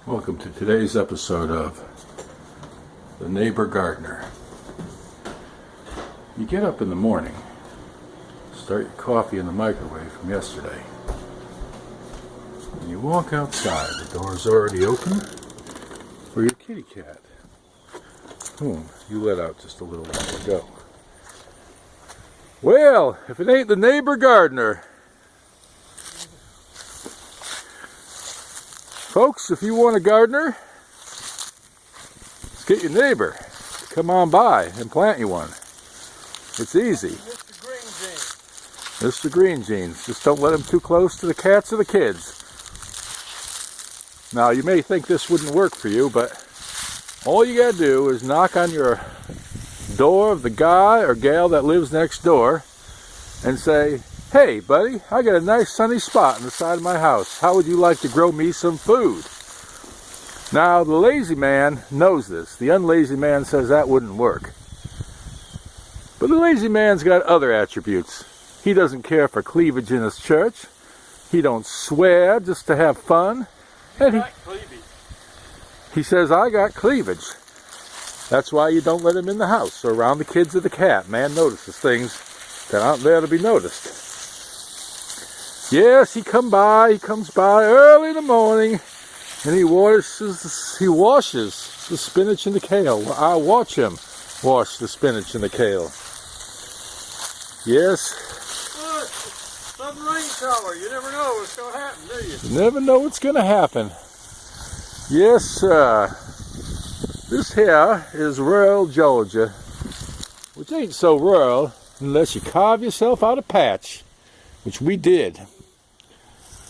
Welcome to today's episode of The Neighbor Gardener. You get up in the morning, start your coffee in the microwave from yesterday, and you walk outside. The door's already open for your kitty cat, whom you let out just a little while ago. Well, if it ain't the Neighbor Gardener. Folks, if you want a gardener, let's get your neighbor to come on by and plant you one. It's easy. Mr. Green Jeans. Just don't let him too close to the cats or the kids. Now, you may think this wouldn't work for you, but all you gotta do is knock on your door of the guy or gal that lives next door and say, "Hey, buddy, I got a nice sunny spot on the side of my house. How would you like to grow me some food?" Now, the lazy man knows this. The unlazy man says that wouldn't work. But the lazy man's got other attributes. He doesn't care for cleavage in his church. He don't swear just to have fun. And he says, "I got cleavage." That's why you don't let him in the house or around the kids or the cat. Man notices things that aren't there to be noticed. Yes, he comes by early in the morning, and he washes the spinach and the kale. I watch him wash the spinach and the kale. Yes. Look, sudden rain shower. You never know what's going to happen, do you? You never know what's going to happen. Yes, sir. This here is rural Georgia, which ain't so rural unless you carve yourself out a patch, which we did.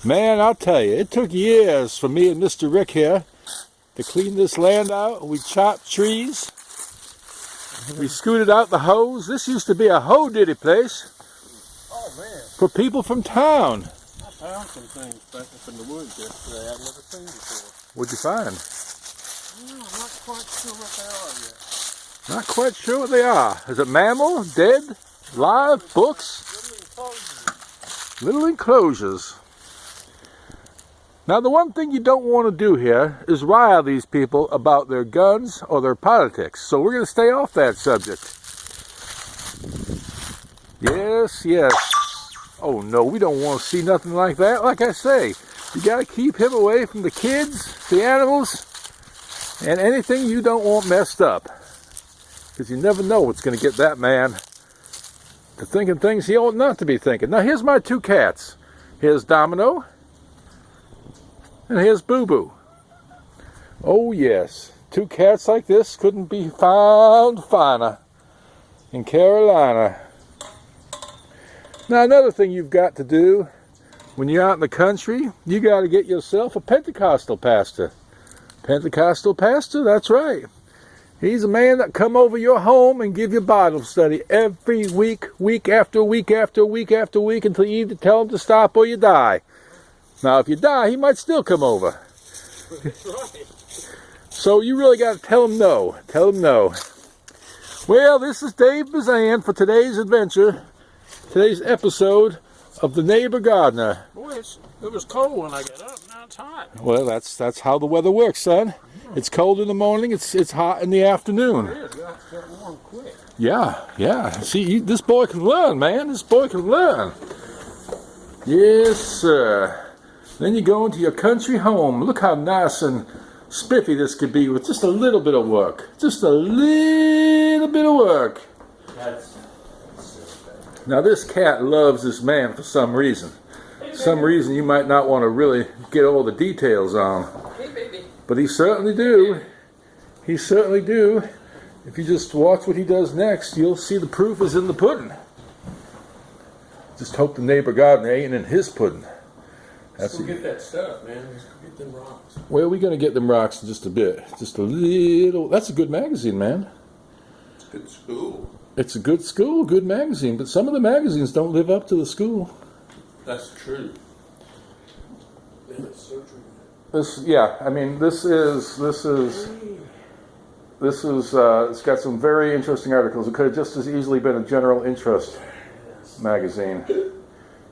Man, I'll tell you, it took years for me and Mr. Rick here to clean this land out. We chopped trees. We scooted out the hose. This used to be a hoe-diddy place. Oh, man. For people from town. I found some things back up in the woods yesterday I've never seen before. What'd you find? I'm not quite sure what they are yet. Not quite sure what they are. Is it mammal, dead, live, books? Little enclosures. Little enclosures. Now, the one thing you don't want to do here is rile these people about their guns or their politics. So we're going to stay off that subject. Yes, yes. Oh, no, we don't want to see nothing like that. Like I say, you got to keep him away from the kids, the animals, and anything you don't want messed up. Because you never know what's going to get that man to thinking things he ought not to be thinking. Now, here's my two cats. Here's Domino. And here's Boo Boo. Oh yes, two cats like this couldn't be found finer in Carolina. Now another thing you've got to do when you're out in the country, you got to get yourself a Pentecostal pastor. Pentecostal pastor, that's right. He's a man that come over your home and give you Bible study every week, week after week after week after week, until you either tell him to stop or you die. Now, if you die, he might still come over. That's right. So you really got to tell him no. Tell him no. Well, this is Dave Bazan for today's adventure, today's episode of The Neighbor Gardener. Boy, it was cold when I got up. Now it's hot. Well, that's how the weather works, son. It's cold in the morning. It's hot in the afternoon. It is. It got warm quick. Yeah. See, this boy can learn, man. This boy can learn. Yes, sir. Then you go into your country home. Look how nice and spiffy this could be with just a little bit of work. Just a little bit of work. Now this cat loves this man for some reason. Some reason you might not want to really get all the details on. Hey, baby. But he certainly do. He certainly do. If you just watch what he does next, you'll see the proof is in the pudding. Just hope the neighbor gardener ain't in his pudding. Let's go get that stuff, man. Let's go get them rocks. Where are we going to get them rocks in just a bit? Just a little. That's a good magazine, man. It's a good school. It's a good school, good magazine. But some of the magazines don't live up to the school. That's true. It's so true. This is it's got some very interesting articles. It could have just as easily been a general interest magazine.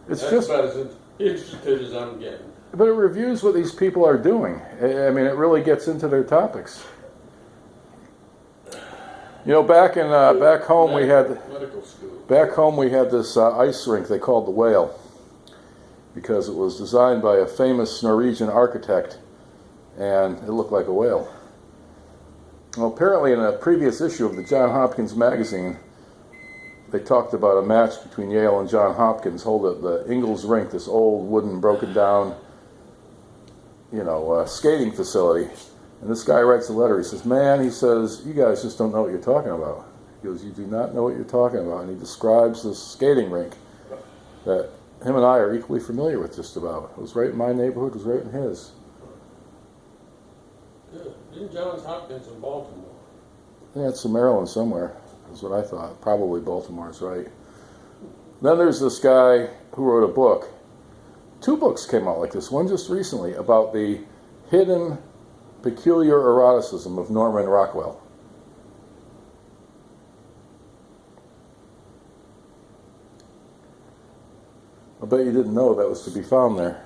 It's That's just about as interested as I'm getting. But it reviews what these people are doing. I mean, it really gets into their topics. You know, back home we had this ice rink they called the Whale, because it was designed by a famous Norwegian architect, and it looked like a whale. Well, apparently in a previous issue of the Johns Hopkins magazine, they talked about a match between Yale and Johns Hopkins, hold at the Ingalls Rink, this old wooden, broken down, skating facility. And this guy writes a letter. He says, "Man," he says, "you guys just don't know what you're talking about." He goes, "You do not know what you're talking about." And he describes this skating rink that him and I are equally familiar with just about. It was right in my neighborhood, it was right in his. Isn't Johns Hopkins in Baltimore? Yeah, it's in Maryland somewhere, is what I thought. Probably Baltimore's right. Then there's this guy who wrote a book. 2 books came out like this, one just recently, about the hidden peculiar eroticism of Norman Rockwell. I bet you didn't know that was to be found there.